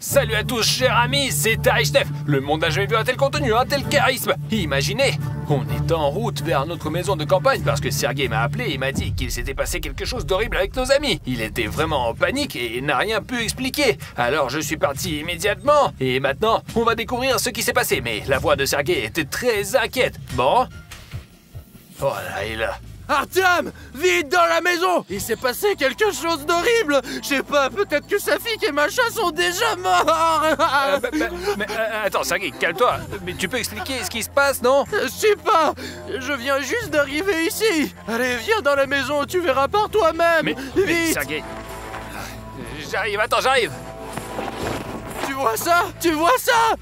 Salut à tous, chers amis, c'est Tarishnef. Le monde n'a jamais vu un tel contenu, un tel charisme. Imaginez, on est en route vers notre maison de campagne parce que Sergei m'a appelé et m'a dit qu'il s'était passé quelque chose d'horrible avec nos amis. Il était vraiment en panique et n'a rien pu expliquer. Alors je suis parti immédiatement et maintenant on va découvrir ce qui s'est passé. Mais la voix de Sergei était très inquiète. Bon. Oh là, il est là. Artyom, vite dans la maison! Il s'est passé quelque chose d'horrible! Je sais pas, peut-être que Safik et Masha sont déjà morts! Attends, Sergei, calme-toi. Mais tu peux expliquer ce qui se passe, non? Je sais pas! Je viens juste d'arriver ici! Allez, viens dans la maison, tu verras par toi-même! Mais Sergei... J'arrive, attends, j'arrive! Tu vois ça? Tu vois ça?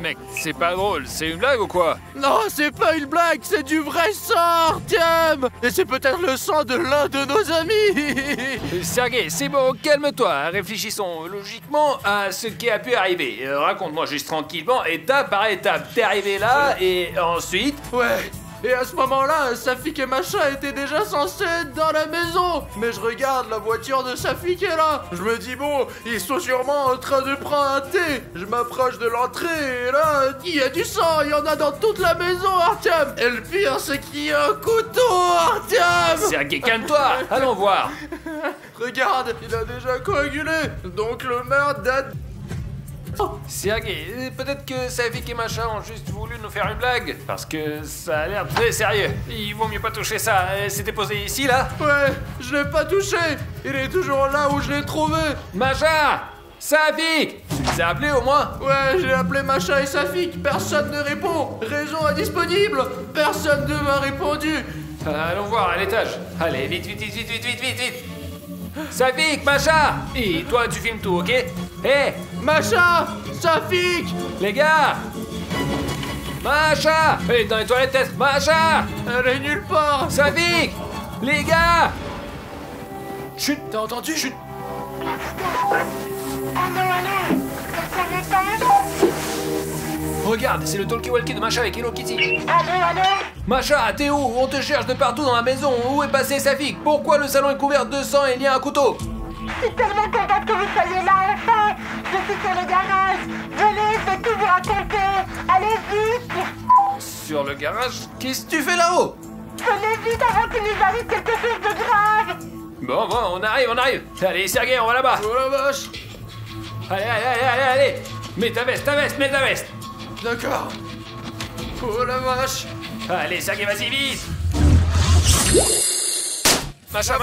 Mec, c'est pas drôle, c'est une blague ou quoi? Non, c'est pas une blague, c'est du vrai sang, Artyom! Et c'est peut-être le sang de l'un de nos amis! Sergei, c'est bon, calme-toi. Réfléchissons logiquement à ce qui a pu arriver. Raconte-moi juste tranquillement, étape par étape. T'es arrivé là, et ensuite... Ouais, et à ce moment-là, Safik et Masha étaient déjà censés être dans la maison. Mais je regarde, la voiture de Safik est là. Je me dis, bon, ils sont sûrement en train de prendre un thé. Je m'approche de l'entrée, et là, il y a du sang, il y en a dans toute la maison, Artyom. Et le pire, c'est qu'il y a un couteau, Artyom. Sergei, calme-toi. Allons voir. Regarde, il a déjà coagulé. Donc le meurtre date... Sergei, peut-être que Safik et Masha ont juste voulu nous faire une blague. Parce que ça a l'air très sérieux. Il vaut mieux pas toucher ça. C'était posé ici, là? Ouais, je l'ai pas touché. Il est toujours là où je l'ai trouvé. Masha! Safik! Tu les as appelés au moins? Ouais, j'ai appelé Masha et Safik. Personne ne répond. Réseau indisponible. Personne ne m'a répondu. Allons voir à l'étage. Allez, vite, vite, vite, vite, vite, vite, vite, vite. Safik, Masha! Et toi, tu filmes tout, ok? Hé! Masha! Safik! Les gars! Masha! Elle est dans les toilettes, peut-être! Masha! Elle est nulle part! Safik! Les gars! Chut! T'as entendu? Chut! Regarde, c'est le talkie-walkie de Masha avec Hello Kitty. Allô? Masha, t'es où? On te cherche de partout dans la maison. Où est passé Safik? Pourquoi le salon est couvert de sang et il y a un couteau? Je suis tellement contente que vous soyez là, enfin! Je suis sur le garage! Venez, je vais tout vous raconter! Allez vite! Sur le garage? Qu'est-ce que tu fais là-haut? Venez vite avant qu'il nous arrive quelque chose de grave! Bon, on arrive, on arrive. Allez, Sergei, on va là-bas. Oh la vache! Allez. Mets ta veste, mets ta veste. D'accord. Oh la vache! Allez, Sergei, vas-y, vite. Masha,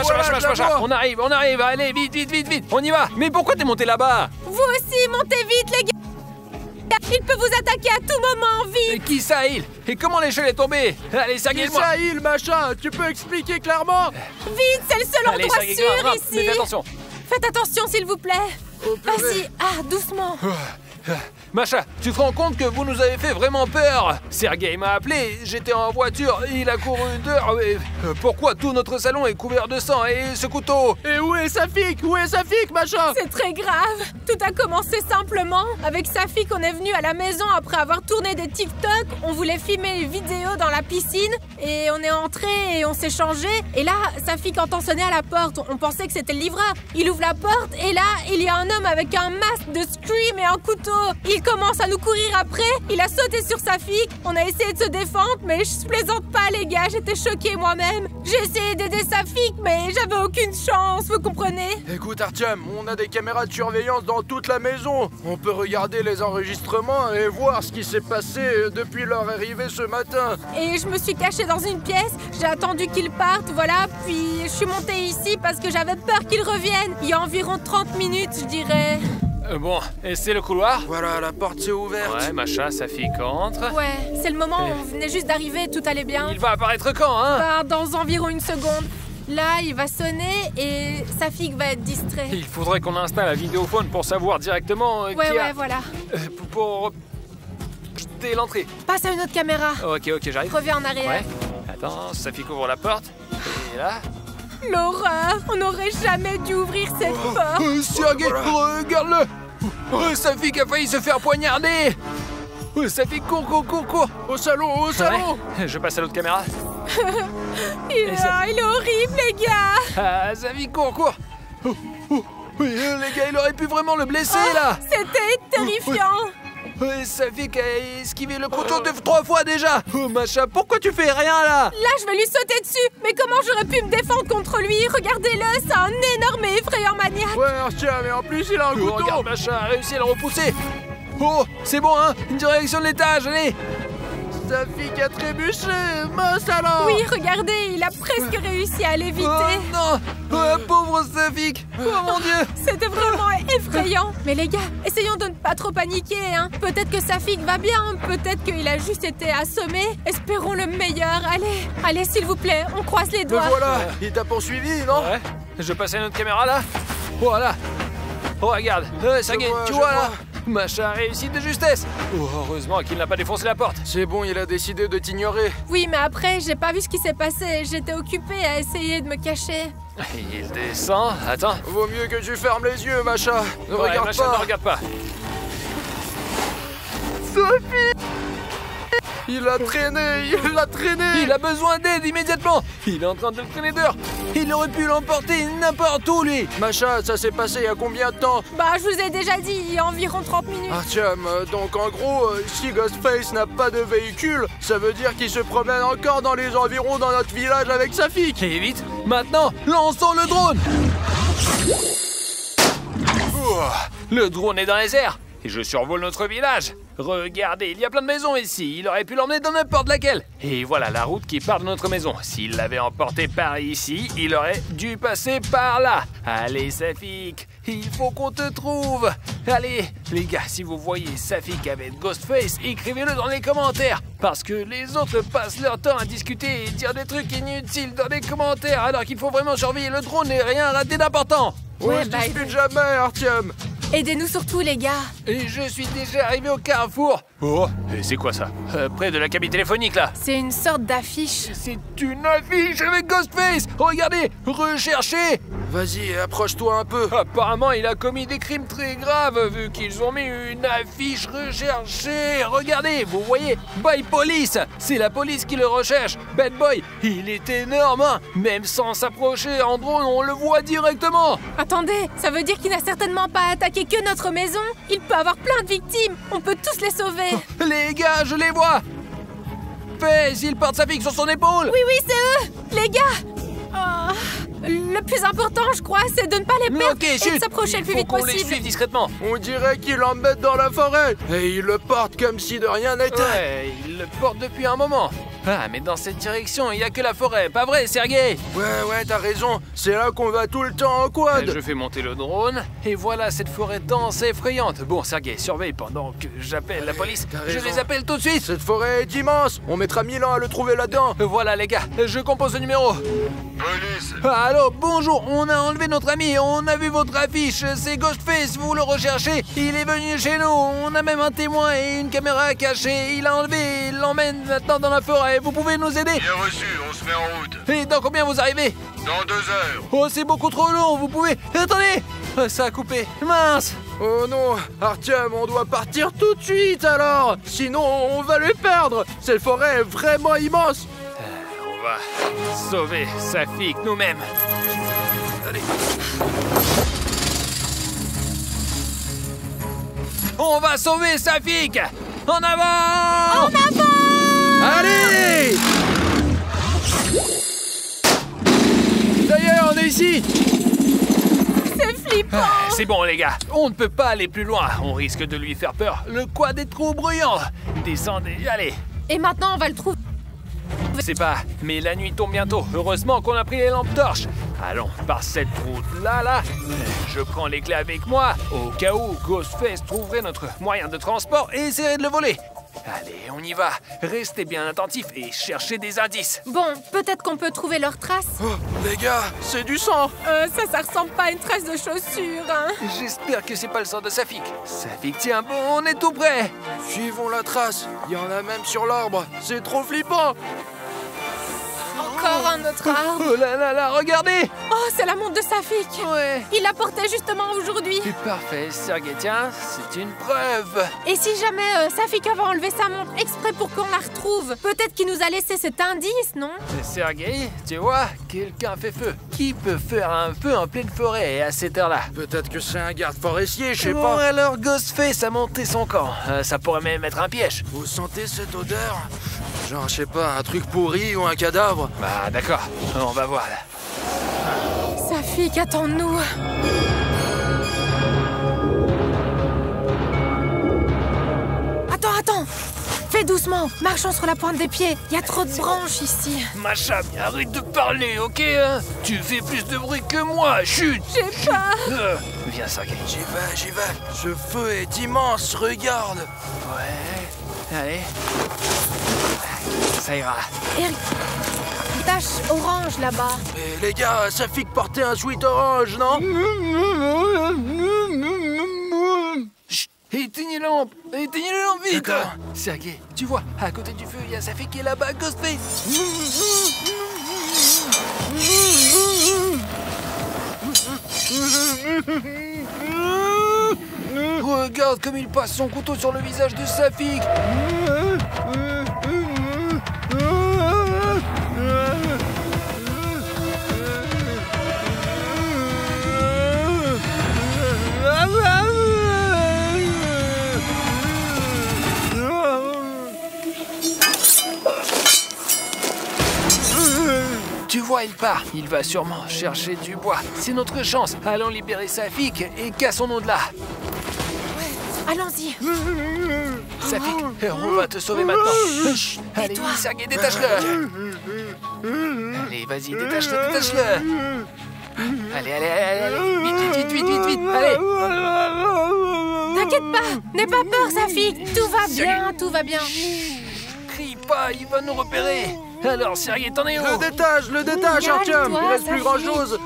on arrive, allez, vite, on y va. Mais pourquoi t'es monté là-bas? Vous aussi, montez vite, les gars. Il peut vous attaquer à tout moment, Et vite. qui ça, il? Et comment l'échelle est tombée? Allez, Sergei, Qui ça, il, Masha? Tu peux expliquer clairement? Vite, c'est le seul Allez, endroit Sergei, sûr grimpe, ici. mais fais attention. Faites attention, s'il vous plaît. Oh, purée. Vas-y, doucement. Masha, tu te rends compte que vous nous avez fait vraiment peur? Sergei m'a appelé, j'étais en voiture, il a couru une heure. Pourquoi tout notre salon est couvert de sang et ce couteau? Et où est Safik? Où est Safik, Masha? C'est très grave. Tout a commencé simplement. Avec Safik, on est venu à la maison après avoir tourné des TikTok. On voulait filmer une vidéo dans la piscine. Et on est entré et on s'est changé. Et là, Safik entend sonner à la porte. On pensait que c'était le livreur. Il ouvre la porte et là, il y a un homme avec un masque de Scream et un couteau. Il commence à nous courir après. Il a sauté sur Safik. On a essayé de se défendre, mais je plaisante pas, les gars. J'étais choquée moi-même. J'ai essayé d'aider Safik, mais j'avais aucune chance, vous comprenez? Écoute, Artyom, on a des caméras de surveillance dans toute la maison. On peut regarder les enregistrements et voir ce qui s'est passé depuis leur arrivée ce matin. Et je me suis cachée dans une pièce, j'ai attendu qu'ils partent, voilà, puis je suis montée ici parce que j'avais peur qu'ils reviennent. Il y a environ 30 minutes, je dirais. Bon, et c'est le couloir? Voilà, la porte s'est ouverte. Ouais, Masha, Safik entre. Ouais, c'est le moment où on venait juste d'arriver, tout allait bien. Il va apparaître quand, hein? Bah, dans environ une seconde. Là, il va sonner et Safik va être distrait. Il faudrait qu'on installe un vidéophone pour savoir directement qui a... Ouais, voilà. Pour jeter l'entrée. Passe à une autre caméra. Ok, j'arrive. Reviens en arrière. Ouais. Attends, Safik ouvre la porte. Et là... L'horreur! On n'aurait jamais dû ouvrir cette porte. Sergei, regarde-le! Safik a failli se faire poignarder! Safik, cours! Au salon! Ouais. Je passe à l'autre caméra. Il est horrible, les gars! Safik, cours! Oui, les gars, il aurait pu vraiment le blesser, là. C'était terrifiant. Safik a esquivé le couteau 3 fois déjà. Oh, Macha, pourquoi tu fais rien, là? Là, je vais lui sauter dessus. Mais comment j'aurais pu me défendre contre lui? Regardez-le, c'est un énorme et effrayant maniaque. Ouais, Artyom, mais en plus, il a un couteau. Regarde, Macha a réussi à le repousser. Oh, c'est bon, hein? Une direction de l'étage, allez. Safik a trébuché, mince alors. Oui, regardez, il a presque réussi à l'éviter. Oh non! Oh, pauvre Safik! Oh mon Dieu! C'était vraiment effrayant. Mais les gars, essayons de ne pas trop paniquer, hein. Peut-être que Safik va bien, peut-être qu'il a juste été assommé. Espérons le meilleur. Allez, s'il vous plaît, on croise les Me doigts. voilà, il t'a poursuivi, non? Ouais, je passe à notre caméra là. Voilà. Oh, regarde, Sergei, tu vois là? Macha a réussi de justesse. Oh, heureusement qu'il n'a pas défoncé la porte. C'est bon, il a décidé de t'ignorer. Oui, mais après, j'ai pas vu ce qui s'est passé. J'étais occupée à essayer de me cacher. Il descend. Attends. Vaut mieux que tu fermes les yeux, Macha. Ne Ouais, regarde Macha, pas. ne regarde pas. Sophie! Il l'a traîné. Il a besoin d'aide immédiatement. Il est en train de le traîner dehors. Il aurait pu l'emporter n'importe où, lui. Macha, ça s'est passé il y a combien de temps? Bah, je vous ai déjà dit, il y a environ 30 minutes. Artyom, donc en gros, si Ghostface n'a pas de véhicule, ça veut dire qu'il se promène encore dans les environs dans notre village avec Safik. Et vite, maintenant, lançons le drone. Le drone est dans les airs. Et je survole notre village. Regardez, il y a plein de maisons ici. Il aurait pu l'emmener dans n'importe laquelle. Et voilà la route qui part de notre maison. S'il l'avait emporté par ici, il aurait dû passer par là. Allez, Safik, il faut qu'on te trouve. Allez, les gars, si vous voyez Safik avec Ghostface, écrivez-le dans les commentaires. Parce que les autres passent leur temps à discuter et dire des trucs inutiles dans les commentaires, alors qu'il faut vraiment surveiller le drone et rien rater d'important. On se dispute jamais, Artyom. Aidez-nous surtout, les gars. Et je suis déjà arrivé au carrefour. Oh, et c'est quoi ça? Près de la cabine téléphonique, là. C'est une sorte d'affiche. C'est une affiche avec Ghostface. Regardez, recherchez. Vas-y, approche-toi un peu. Apparemment, il a commis des crimes très graves, vu qu'ils ont mis une affiche recherchée. Regardez, vous voyez, By Police. C'est la police qui le recherche. Bad Boy, il est énorme, hein. Même sans s'approcher en drone, on le voit directement. Attendez, ça veut dire qu'il n'a certainement pas attaqué que notre maison. Il peut avoir plein de victimes. On peut tous les sauver. Les gars, je les vois. Face, il porte Safik sur son épaule. Oui, c'est eux. Les gars. Oh, le plus important, je crois, c'est de ne pas les perdre Ok, et chut. de s'approcher le plus vite Faut qu'on les possible. suive discrètement. On dirait qu'il l'emmène dans la forêt. Et il le porte comme si de rien n'était. Ouais, il le porte depuis un moment. Ah, mais dans cette direction, il n'y a que la forêt, pas vrai, Sergei? Ouais, t'as raison. C'est là qu'on va tout le temps en quad. Je fais monter le drone, et voilà cette forêt dense et effrayante. Bon, Sergei, surveille pendant que j'appelle la police. t'as Je raison. les appelle tout de suite. Cette forêt est immense. On mettra 1000 ans à le trouver là-dedans. Voilà, les gars, je compose le numéro. Police. Ah, allô, bonjour, on a enlevé notre ami, on a vu votre affiche, c'est Ghostface, vous le recherchez, il est venu chez nous, on a même un témoin et une caméra cachée, il a enlevé, il l'emmène maintenant dans la forêt, vous pouvez nous aider? Bien reçu, on se met en route. Et dans combien vous arrivez? Dans 2 heures. Oh, c'est beaucoup trop long, vous pouvez... Attendez! Ça a coupé, mince! Oh non, Artyom, on doit partir tout de suite alors. Sinon, on va les perdre. Cette forêt est vraiment immense. On va sauver Safik nous-mêmes. Allez. On va sauver Safik! En avant! En avant! Allez! Ça y est, on est ici. C'est flippant. C'est bon les gars, on ne peut pas aller plus loin. On risque de lui faire peur. Le quad est trop bruyant. Descendez, allez. Et maintenant, on va le trouver. Je sais pas, mais la nuit tombe bientôt. Heureusement qu'on a pris les lampes torches. Allons, par cette route-là, je prends les clés avec moi, au cas où Ghostface trouverait notre moyen de transport et essaierait de le voler. Allez, on y va. Restez bien attentifs et cherchez des indices. Bon, peut-être qu'on peut trouver leurs traces. Oh, les gars, c'est du sang. Ça ressemble pas à une trace de chaussure, hein. J'espère que c'est pas le sang de Safik. Safik, tiens, bon, on est tout prêt. Suivons la trace. Il y en a même sur l'arbre. C'est trop flippant. Encore un autre arbre. Oh là là là, regardez. Oh, c'est la montre de Safik. Ouais. Il la portait justement aujourd'hui. C'est parfait, Sergei, tiens, c'est une preuve. Et si jamais Safik avait enlevé sa montre exprès pour qu'on la retrouve, peut-être qu'il nous a laissé cet indice, non? Sergei, tu vois, quelqu'un fait feu. Qui peut faire un feu en pleine forêt à cette heure-là? Peut-être que c'est un garde forestier, je sais Bon, pas. alors Ghostface a monté son camp. Ça pourrait même être un piège. Vous sentez cette odeur? Genre, je sais pas, un truc pourri ou un cadavre? Bah d'accord, on va voir là. Safik, attends-nous. Attends. Fais doucement, marchons sur la pointe des pieds. Il y a trop de branches ici. Macha, arrête de parler, ok hein? Tu fais plus de bruit que moi, chut. J'ai peur. Viens, Sergei. J'y vais. Ce feu est immense, regarde. Ouais, allez. Ça ira. Eric, tache orange là-bas. Et les gars, Safik portait un sweat orange, non? Chut, éteignez la lampe vite. D'accord. Sergei, tu vois, à côté du feu, il y a Safik qui est là-bas, Ghostface. Regarde comme il passe son couteau sur le visage de Safik. Tu vois, il part. Il va sûrement chercher du bois. C'est notre chance. Allons libérer Safik et cassons-nous de là. Allons-y. Safik, on va te sauver maintenant. Chut, allez, toi Sergei, détache-le. Allez, vas-y, détache-le. Allez. Vite. Allez. T'inquiète pas, n'aie pas peur, Safik. Tout va bien. Crie pas, il va nous repérer. Alors, Sergei, t'en es où? Le détache, Artyom. Calme-toi, Il reste plus Safik. grand-chose.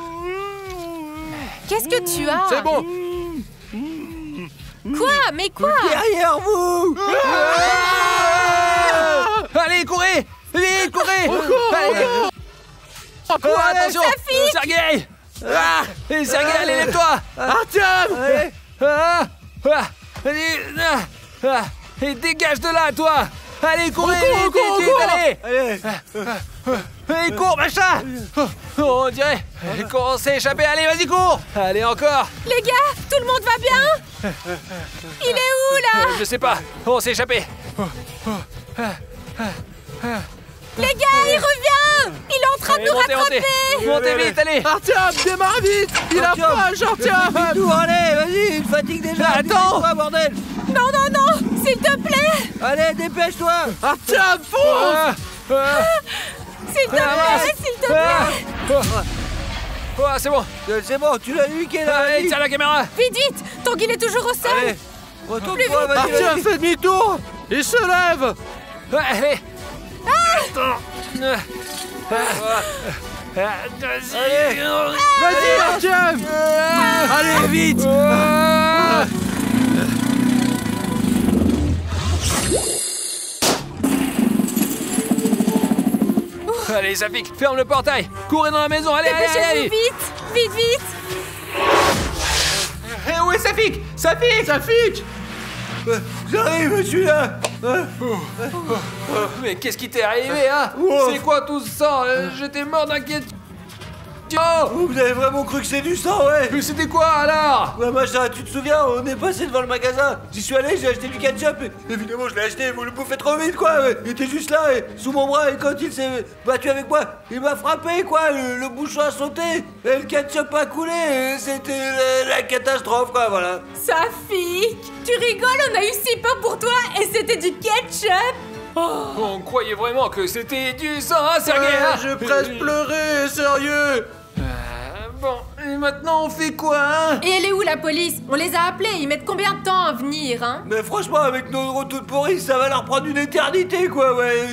Qu'est-ce que tu as? C'est bon. Quoi? Mais quoi? Derrière vous. Allez, courez. Vite, courez. Allez. Attention, Safik. Sergei. Et Sergei, allez, lève-toi. Artyom. Et dégage de là, toi. Allez, courez, vite, allez. Allez, cours, machin. On dirait qu'on s'est échappé. Allez, vas-y, cours. Allez, encore. Les gars, tout le monde va bien? Il est où, là? Je sais pas, on s'est échappé. Les gars, il revient! Il est en train de nous rattraper! Montez vite, allez. Artyom, démarre vite. Il a rage, Artyom. Allez, vas-y, une fatigue déjà. Attends. Dépêche-toi, bordel. Non, s'il te plaît! Allez, dépêche-toi. Artyom, fonce. S'il te plaît! C'est bon. C'est bon, tu l'as vu, qu'elle Allez, tiens la caméra. Vite! Tanguy est toujours au sol! Allez, retourne-toi, vas-y, Artyom, vas-y. fais demi-tour. Il se lève. Allez. Attends. Allez. Vas-y, Artyom. Allez, vite. Allez, Safik, ferme le portail. Courez dans la maison, allez. Dépêchez-vous, vite! Eh, où est Safik? Safik. J'arrive, je suis là. Mais qu'est-ce qui t'est arrivé, hein? C'est quoi tout ce sang? J'étais mort d'inquiétude. Oh, vous avez vraiment cru que c'est du sang, ouais. Mais c'était quoi alors? Ouais, machin, tu te souviens, on est passé devant le magasin. J'y suis allé, j'ai acheté du ketchup. Et évidemment, je l'ai acheté, vous le bouffez trop vite, quoi. Ouais. Il était juste là, et sous mon bras, et quand il s'est battu avec moi, il m'a frappé, quoi. Le bouchon a sauté, et le ketchup a coulé. Et c'était la catastrophe, quoi, voilà. Safik! Tu rigoles, on a eu si peur pour toi et c'était du ketchup! On croyait vraiment que c'était du sang, hein, Sergei? hein? Je presse pleurer, sérieux. Bon, et maintenant on fait quoi, hein? Et elle est où la police? On les a appelés, ils mettent combien de temps à venir, hein? Mais franchement, avec nos retours pourris, ça va leur prendre une éternité, quoi, ouais.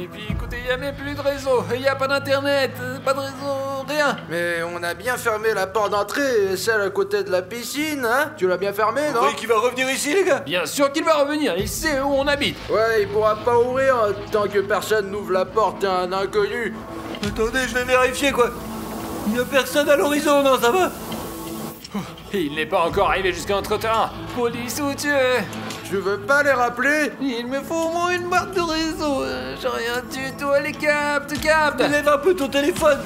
Et puis écoutez, il y a même plus de réseau, il y a pas d'internet, pas de réseau, rien. Mais on a bien fermé la porte d'entrée, celle à côté de la piscine, hein? Tu l'as bien fermée, non? Oui, qui va revenir ici, les gars. Bien sûr qu'il va revenir, il sait où on habite. Ouais, il pourra pas ouvrir tant que personne n'ouvre la porte à un inconnu. Attendez, je vais vérifier quoi. Il n'y a personne à l'horizon, non, ça va? Il n'est pas encore arrivé jusqu'à notre terrain. Police ou Dieu. Tu veux pas les rappeler? Il me faut au moins une barre de réseau. J'ai rien du tout. Allez, capte. Lève un peu ton téléphone.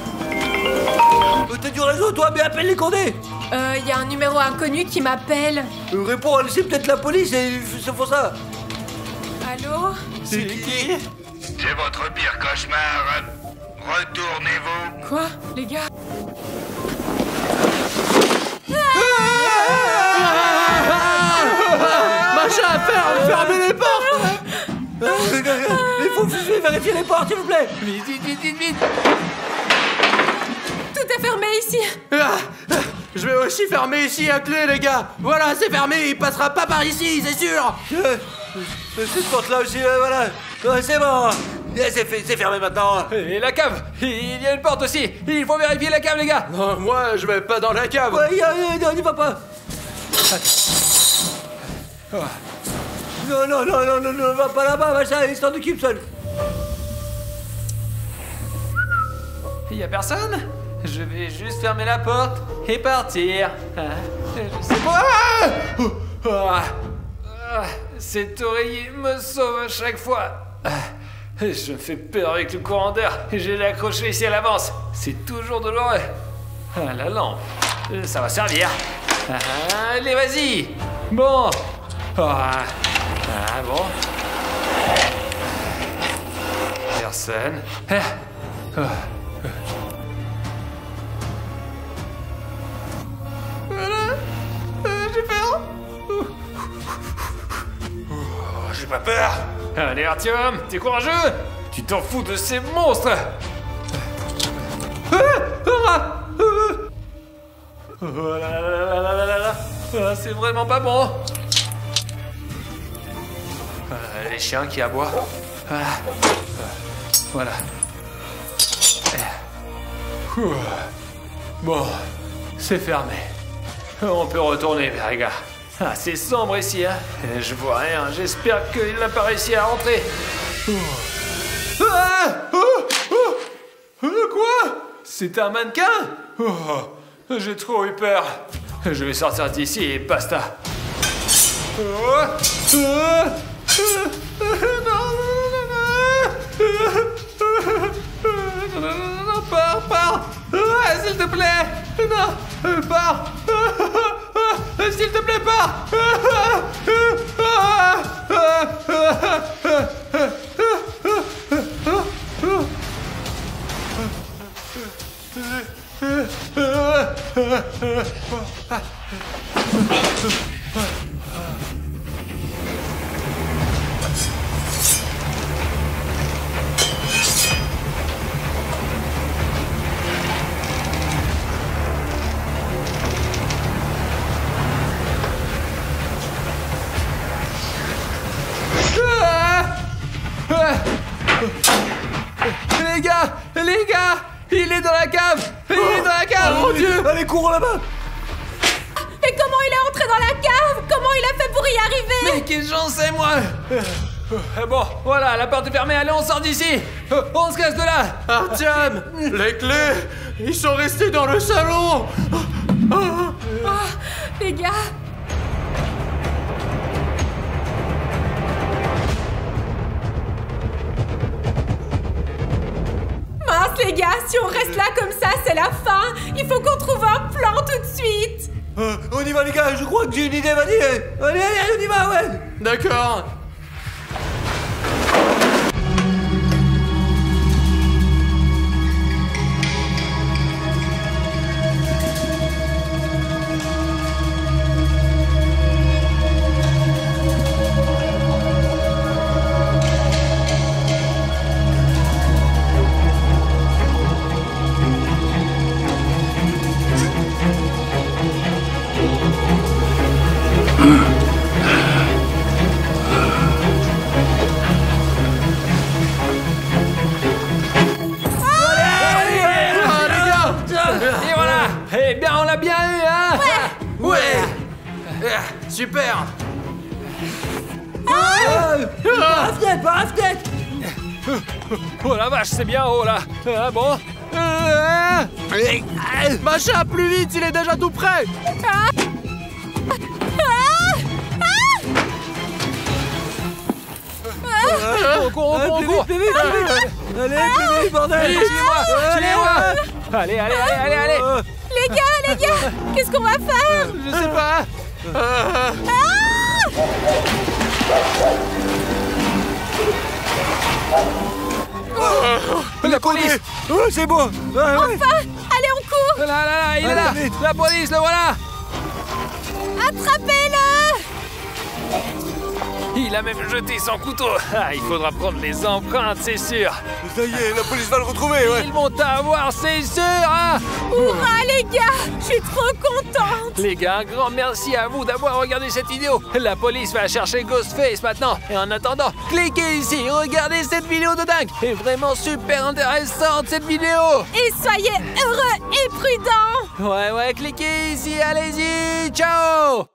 T'as du réseau, toi, mais appelle les condés. Il y a un numéro inconnu qui m'appelle. Réponds, c'est peut-être la police et c'est pour ça. Allô? C'est qui? C'est votre pire cauchemar. Retournez-vous. Quoi? Les gars? Machin, fermez les portes! Il faut vérifier les portes, s'il vous plaît. Vite. Tout est fermé ici. Je vais aussi fermer ici à clé, les gars. Voilà, c'est fermé, il passera pas par ici, c'est sûr. Cette porte-là aussi, voilà. Ouais, c'est bon. C'est fermé maintenant. Et la cave. Il y a une porte aussi. Il faut vérifier la cave, les gars. Non, moi, je vais pas dans la cave. Ouais, on y va pas. Non, va pas là-bas, machin, il s'en occupe seul. Il y a personne? Je vais juste fermer la porte et partir. Je sais pas. Cet oreiller me sauve à chaque fois. Je me fais peur avec le courant d'air et je l'ai accroché ici à l'avance. C'est toujours douloureux. La lampe, ça va servir. Allez, vas-y. Bon. Bon. Personne. J'ai peur. J'ai pas peur. Allez, Artyom, t'es courageux. Tu t'en fous de ces monstres. C'est vraiment pas bon. Les chiens qui aboient. Voilà. Bon, c'est fermé. On peut retourner, Verga. C'est sombre ici, hein. Je vois rien. J'espère qu'il n'a pas réussi à rentrer. Quoi? C'est un mannequin? J'ai trop eu peur. Je vais sortir d'ici et basta. Non, pars. S'il te plaît. Non, pars. S'il te plaît, pars. Les gars, il est dans la cave. Mon Dieu. Allez, cours là-bas. Et comment il est entré dans la cave? Comment il a fait pour y arriver? Mais qu'est-ce que j'en sais, moi? Bon, voilà, la porte est fermée, allez, on sort d'ici. On se casse de là. Artyom, les clés, ils sont restés dans le salon. Les gars. Mince, les gars, si on reste là comme ça, c'est la fin. Il faut qu'on trouve un plan tout de suite. On y va, les gars, je crois que j'ai une idée, vas-y. Allez, on y va, ouais. D'accord. Eh bien, on l'a bien eu, hein? Ouais. Super. Par la fenêtre. Oh la vache, c'est bien haut là. Ah bon. Machin, plus vite, il est déjà tout prêt. On court. Plus vite. Allez, plus vite, bordel. Suivez-moi. Allez. Les gars, qu'est-ce qu'on va faire? Je sais pas. La police. Oh, c'est bon. Enfin, allez, on court. Là, il est là. Allez, vite. La police, le voilà. Attrapez-le. Il a même jeté son couteau. Ah, il faudra prendre les empreintes, c'est sûr. Ça y est, la police va le retrouver, ouais. Ils vont t'avoir, c'est sûr, hein. Hurrah, les gars, je suis trop contente. Les gars, un grand merci à vous d'avoir regardé cette vidéo. La police va chercher Ghostface maintenant. Et en attendant, cliquez ici, regardez cette vidéo de dingue. C'est vraiment super intéressante cette vidéo. Et soyez heureux et prudents. Ouais, cliquez ici, allez-y, ciao.